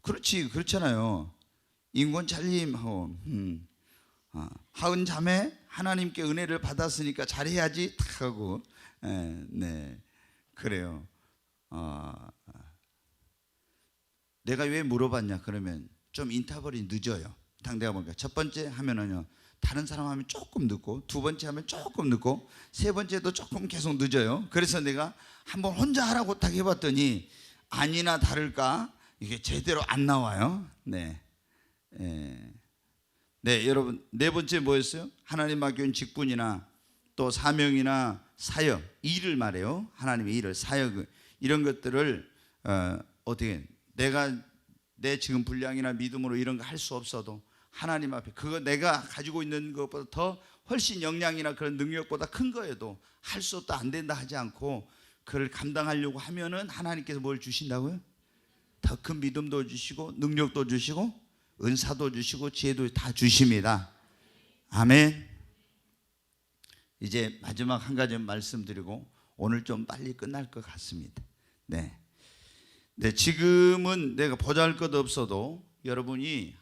그렇지, 그렇잖아요. 임권찰님 하고 하은 자매 하나님께 은혜를 받았으니까 잘해야지 탁 하고. 네, 그래요. 내가 왜 물어봤냐 그러면 좀 인터벌이 늦어요. 당대가 보니까 첫 번째 하면은요, 다른 사람 하면 조금 늦고, 두 번째 하면 조금 늦고, 세 번째도 조금 계속 늦어요. 그래서 내가 한번 혼자 하라고 딱 해봤더니 아니나 다를까 이게 제대로 안 나와요. 네, 네, 여러분, 네 번째 뭐였어요? 하나님 맡겨준 직분이나 또 사명이나 사역, 일을 말해요. 하나님의 일을, 사역, 이런 것들을 어떻게, 내가 내 지금 분량이나 믿음으로 이런 거 할 수 없어도 하나님 앞에 그거 내가 가지고 있는 것보다 더 훨씬 역량이나 그런 능력보다 큰 거에도 할 수 없다, 안 된다 하지 않고 그를 감당하려고 하면은 하나님께서 뭘 주신다고요? 더 큰 믿음도 주시고 능력도 주시고 은사도 주시고 지혜도 다 주십니다. 아멘. 이제 마지막 한 가지 말씀드리고 오늘 좀 빨리 끝날 것 같습니다. 네, 지금은 내가 보잘것 없어도 여러분이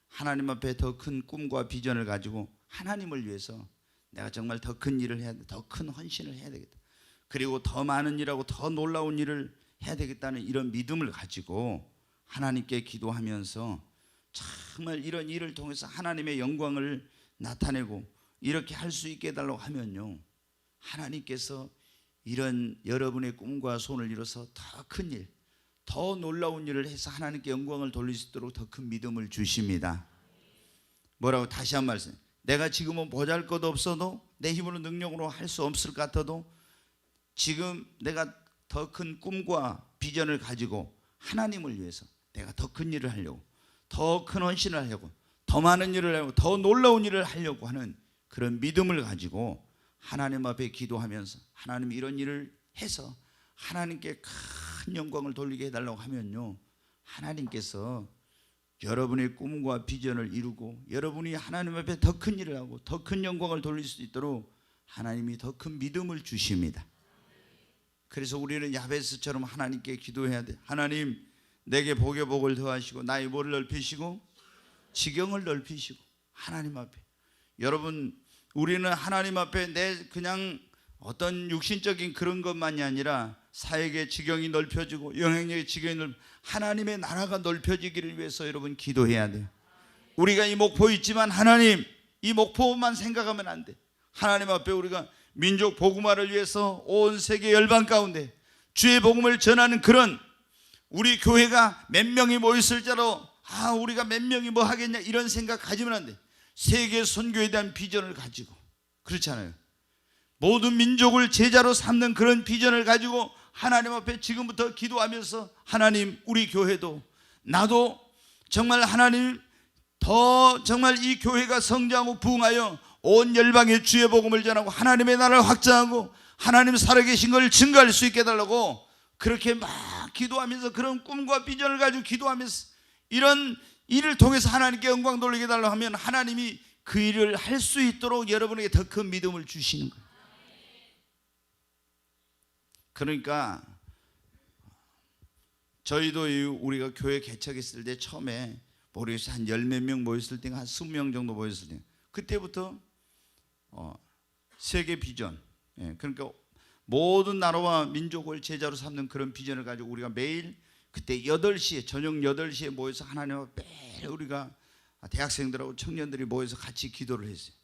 하나님 앞에 더 큰 꿈과 비전을 가지고 하나님을 위해서 내가 정말 더 큰 일을 해야 돼, 더 큰 헌신을 해야 되겠다, 그리고 더 많은 일하고 더 놀라운 일을 해야 되겠다는 이런 믿음을 가지고 하나님께 기도하면서 정말 이런 일을 통해서 하나님의 영광을 나타내고 이렇게 할 수 있게 해달라고 하면요, 하나님께서 이런 여러분의 꿈과 소원을 이뤄서 더 큰 일, 더 놀라운 일을 해서 하나님께 영광을 돌릴 수 있도록 더 큰 믿음을 주십니다. 뭐라고? 다시 한 말씀. 내가 지금은 보잘것 없어도 내 힘으로 능력으로 할 수 없을 것 같아도 지금 내가 더 큰 꿈과 비전을 가지고 하나님을 위해서 내가 더 큰 일을 하려고, 더 큰 헌신을 하려고, 더 많은 일을 하려고, 더 놀라운 일을 하려고 하는 그런 믿음을 가지고 하나님 앞에 기도하면서 하나님 이런 일을 해서 하나님께 큰 영광을 돌리게 해달라고 하면요, 하나님께서 여러분의 꿈과 비전을 이루고 여러분이 하나님 앞에 더 큰 일을 하고 더 큰 영광을 돌릴 수 있도록 하나님이 더 큰 믿음을 주십니다. 그래서 우리는 야베스처럼 하나님께 기도해야 돼. 하나님, 내게 복에 복을 더하시고 나의 뭐를 넓히시고 지경을 넓히시고. 하나님 앞에 여러분, 우리는 하나님 앞에 내 그냥 어떤 육신적인 그런 것만이 아니라 사역의 지경이 넓혀지고 영향력의 지경이 하나님의 나라가 넓혀지기를 위해서 여러분 기도해야 돼요. 우리가 이 목포 있지만 하나님, 이 목포만 생각하면 안 돼. 하나님 앞에 우리가 민족 복음화를 위해서 온 세계 열방 가운데 주의 복음을 전하는 그런 우리 교회가 몇 명이 모였을지라도 우리가 몇 명이 뭐 하겠냐 이런 생각 가지면 안 돼. 세계 선교에 대한 비전을 가지고, 그렇잖아요. 모든 민족을 제자로 삼는 그런 비전을 가지고 하나님 앞에 지금부터 기도하면서 하나님, 우리 교회도 나도 정말 하나님 더 정말 이 교회가 성장하고 부흥하여 온 열방에 주의 복음을 전하고 하나님의 나라를 확장하고 하나님 살아계신 걸 증거할 수 있게 해달라고 그렇게 막 기도하면서 그런 꿈과 비전을 가지고 기도하면서 이런 일을 통해서 하나님께 영광 돌리게 해달라고 하면 하나님이 그 일을 할 수 있도록 여러분에게 더 큰 믿음을 주시는 거예요. 그러니까 저희도 우리가 교회 개척했을 때 처음에 모르겠어요, 한 열 몇 명 모였을 때, 한 20명 정도 모였을 때, 그때부터 세계 비전, 그러니까 모든 나라와 민족을 제자로 삼는 그런 비전을 가지고 우리가 매일 그때 8시에 저녁 8시에 모여서 하나님 앞에 매일 우리가 대학생들하고 청년들이 모여서 같이 기도를 했어요.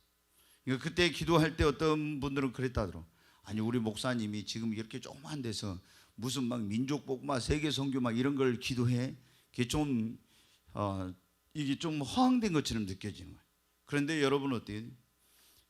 그러니까 그때 기도할 때 어떤 분들은 그랬다더라고요. 아니, 우리 목사님이 지금 이렇게 조그만 데서 무슨 막 민족 복음화, 세계 선교 막 이런 걸 기도해? 이게 좀 이게 좀 허황된 것처럼 느껴지는 거예요. 그런데 여러분 어때요?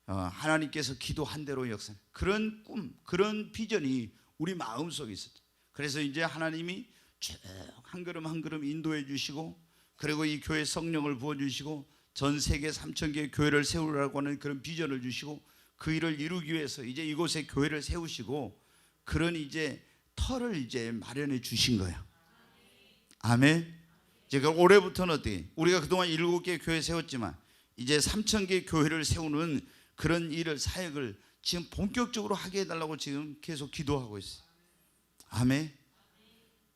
하나님께서 기도한 대로 역사, 그런 꿈, 그런 비전이 우리 마음속에 있었죠. 그래서 이제 하나님이 쭉 한 걸음 한 걸음 인도해 주시고, 그리고 이 교회 성령을 부어 주시고 전 세계 3,000개의 교회를 세우라고 하는 그런 비전을 주시고 그 일을 이루기 위해서 이제 이곳에 교회를 세우시고 그런 이제 터를 이제 마련해 주신 거예요. 아멘. 제가 올해부터는 어떻게, 우리가 그동안 7개 교회 세웠지만 이제 3,000개 교회를 세우는 그런 일을, 사역을 지금 본격적으로 하게 해달라고 지금 계속 기도하고 있어요. 아멘.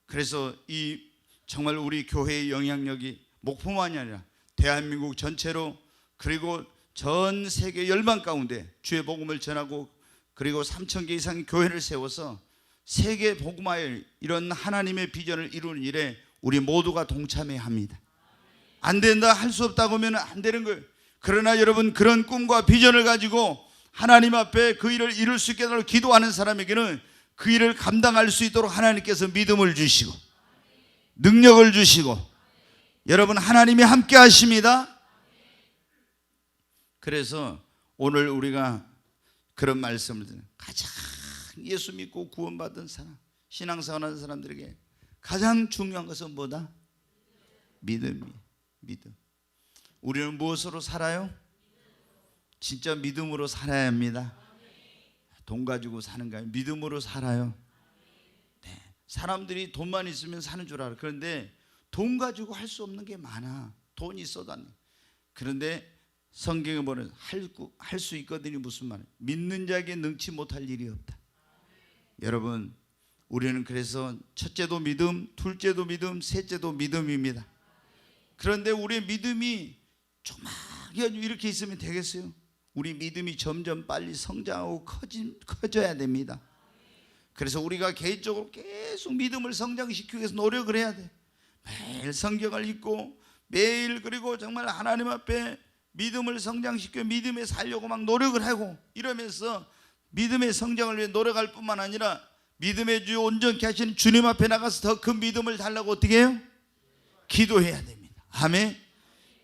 그래서 이 정말 우리 교회의 영향력이 목포만이 아니라 대한민국 전체로, 그리고 전 세계 열방 가운데 주의 복음을 전하고 그리고 3,000개 이상의 교회를 세워서 세계 복음화의 이런 하나님의 비전을 이루는 일에 우리 모두가 동참해야 합니다. 안 된다, 할 수 없다고 하면 안 되는 거예요. 그러나 여러분, 그런 꿈과 비전을 가지고 하나님 앞에 그 일을 이룰 수 있게 해달라고 기도하는 사람에게는 그 일을 감당할 수 있도록 하나님께서 믿음을 주시고 능력을 주시고 여러분, 하나님이 함께 하십니다. 그래서 오늘 우리가 그런 말씀을 드려요. 가장 예수 믿고 구원받은 사람, 신앙생활하는 사람들에게 가장 중요한 것은 뭐다? 믿음이에요. 믿음. 우리는 무엇으로 살아요? 진짜 믿음으로 살아야 합니다. 돈 가지고 사는 거 아니에요. 믿음으로 살아요. 네. 사람들이 돈만 있으면 사는 줄 알아. 그런데 돈 가지고 할 수 없는 게 많아. 돈이 있어도 안 돼. 그런데 성경에 보면 할 수 있거든요. 무슨 말이에요? 믿는 자에게 능치 못할 일이 없다. 여러분, 우리는 그래서 첫째도 믿음, 둘째도 믿음, 셋째도 믿음입니다. 그런데 우리의 믿음이 조막이 이렇게 있으면 되겠어요? 우리 믿음이 점점 빨리 성장하고 커져야 됩니다. 그래서 우리가 개인적으로 계속 믿음을 성장시키기 위해서 노력을 해야 돼. 매일 성경을 읽고 매일, 그리고 정말 하나님 앞에 믿음을 성장시켜 믿음에 살려고 막 노력을 하고 이러면서 믿음의 성장을 위해 노력할 뿐만 아니라 믿음의 주 온전케 하시는 주님 앞에 나가서 더 큰 믿음을 달라고 어떻게 해요? 기도해야 됩니다. 아멘.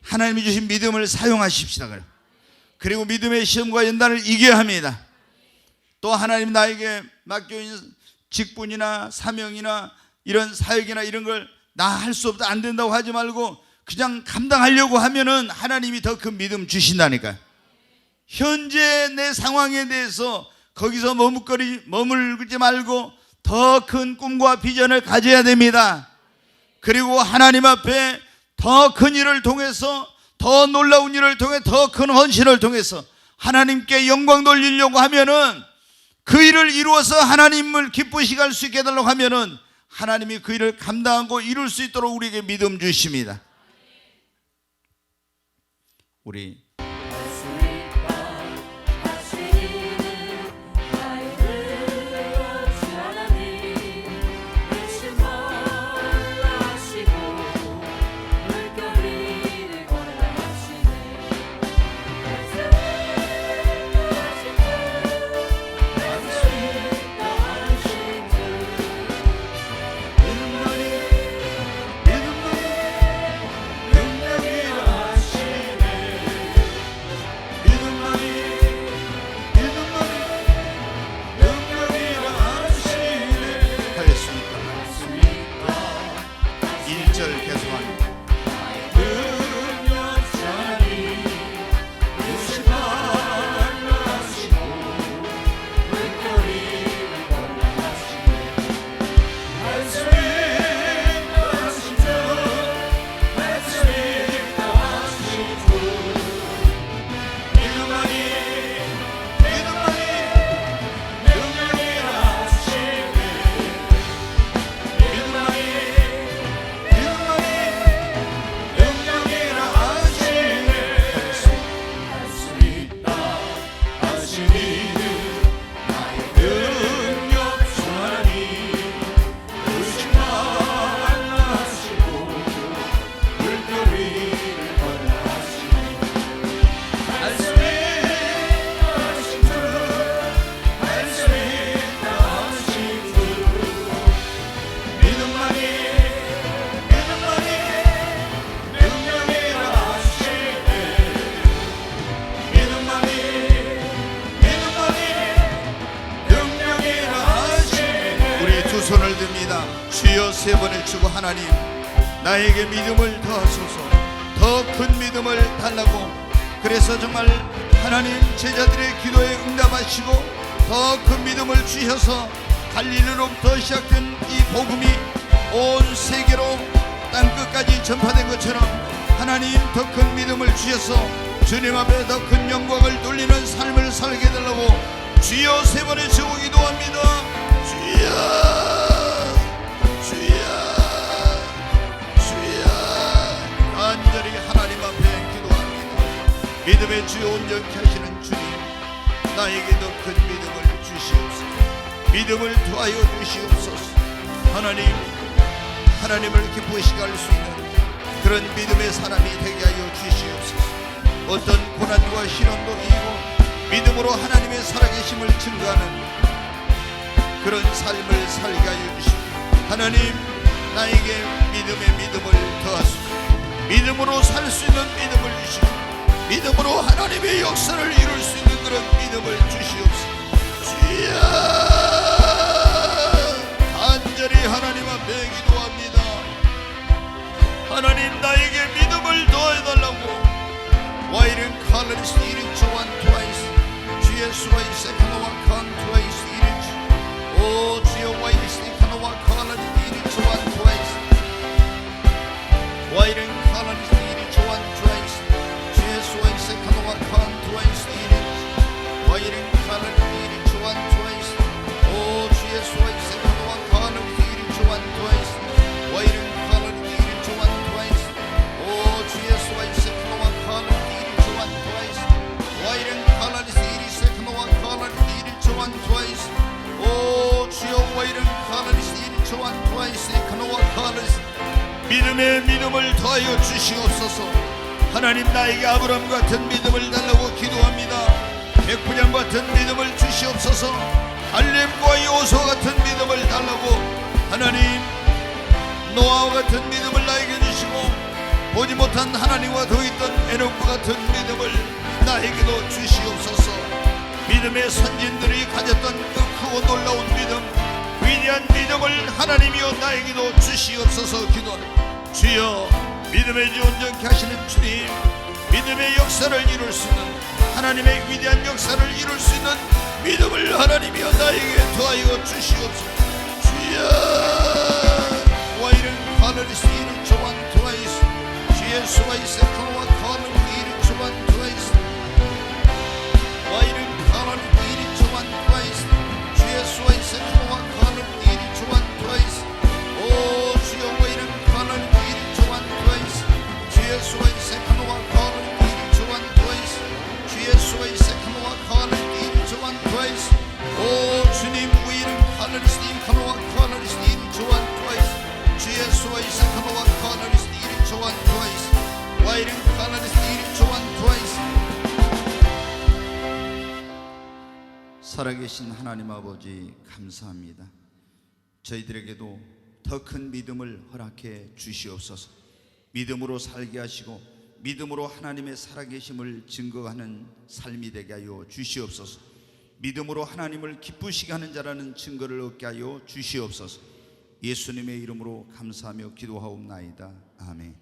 하나님이 주신 믿음을 사용하십시다. 그리고 믿음의 시험과 연단을 이겨야 합니다. 또 하나님 나에게 맡겨있는 직분이나 사명이나 이런 사역이나 이런 걸 나 할 수 없다, 안 된다고 하지 말고 그냥 감당하려고 하면은 하나님이 더 큰 믿음 주신다니까요. 현재 내 상황에 대해서 거기서 머물지 말고 더 큰 꿈과 비전을 가져야 됩니다. 그리고 하나님 앞에 더 큰 일을 통해서, 더 놀라운 일을 통해, 더 큰 헌신을 통해서 하나님께 영광 돌리려고 하면은, 그 일을 이루어서 하나님을 기쁘시게 할 수 있게 해달라고 하면은 하나님이 그 일을 감당하고 이룰 수 있도록 우리에게 믿음 주십니다. 우리 손을 듭니다. 주여 세 번을 치고, 하나님 나에게 믿음을 더하소서. 더 큰 믿음을 달라고. 그래서 정말 하나님 제자들의 기도에 응답하시고 더 큰 믿음을 주셔서 갈릴리로부터 시작된 이 복음이 온 세계로 땅끝까지 전파된 것처럼 하나님 더 큰 믿음을 주셔서 주님 앞에 더 큰 영광을 돌리는 삶을 살게 해달라고 주여 세 번을 치고 기도합니다. 주여 간절히 하나님 앞에 기도합니다. 믿음의 주여 온전케 하시는 주님, 나에게 더 큰 믿음을 주시옵소서. 믿음을 더하여 주시옵소서. 하나님을 기쁘시게 할 수 있는 그런 믿음의 사람이 되게 하여 주시옵소서. 어떤 고난과 시련도 이기고 믿음으로 하나님의 살아계심을 증거하는 그런 삶을 살게 하여 주시고, 하나님 나에게 믿음을 더하소서. 믿음으로 살 수 있는 믿음을 주시고 믿음으로 하나님의 역사를 이룰 수 있는 그런 믿음을 주시옵소서. 주여 간절히 하나님 앞에 기도합니다. 하나님 나에게 믿음을 더해달라고. Why didn't Collins need to 믿음의 믿음을 더하여 주시옵소서. 하나님, 나에게 아브라함 같은 믿음을 달라고 기도합니다. 백부장 같은 믿음을 주시옵소서. 갈렙과 여호수아 같은 믿음을 달라고, 하나님, 노아와 같은 믿음을 나에게 주시고, 보지 못한 하나님과 더했던 에녹과 같은 믿음을 나에게도 주시옵소서. 믿음의 선진들이 가졌던 그 크고 놀라운 믿음, 위대한 믿음을 하나님이여 나에게도 주시옵소서. 기도합니다. 주여, 믿음의 주 온전케 하시는 주님, 믿음의 역사를 이룰 수 있는, 하나님의 위대한 역사를 이룰 수 있는 믿음을 하나님이여 나에게 더하여 주시옵소서. 주여, 와이른 카르리스 이른 조한 두아이스, 주의 수바이스 카노와 카르 이른 조한 두아이스, 와이른 카르리스 이른 조한 두아이스, 주의 수바이스 카노와 카르 이른 조한 두아이스. 오 주여, 와이른 카르리스 이른 조한 두아이스, 주의 수바이스 카노와 카르 이른 조한 두아이스, 주의 수바이스 카노와 카르 이른 조한 두아이스. 오 주님, 와이른 카르리스 이른 카노와 카르리스 이른 조한 두아이스, 주의 수바이스 카노와 카르리스 이른 조한 두아이스, 와이른 카르리스 이른 조한 두아이스. 살아계신 하나님 아버지, 감사합니다. 저희들에게도 더 큰 믿음을 허락해 주시옵소서. 믿음으로 살게 하시고 믿음으로 하나님의 살아계심을 증거하는 삶이 되게 하여 주시옵소서. 믿음으로 하나님을 기쁘시게 하는 자라는 증거를 얻게 하여 주시옵소서. 예수님의 이름으로 감사하며 기도하옵나이다. 아멘.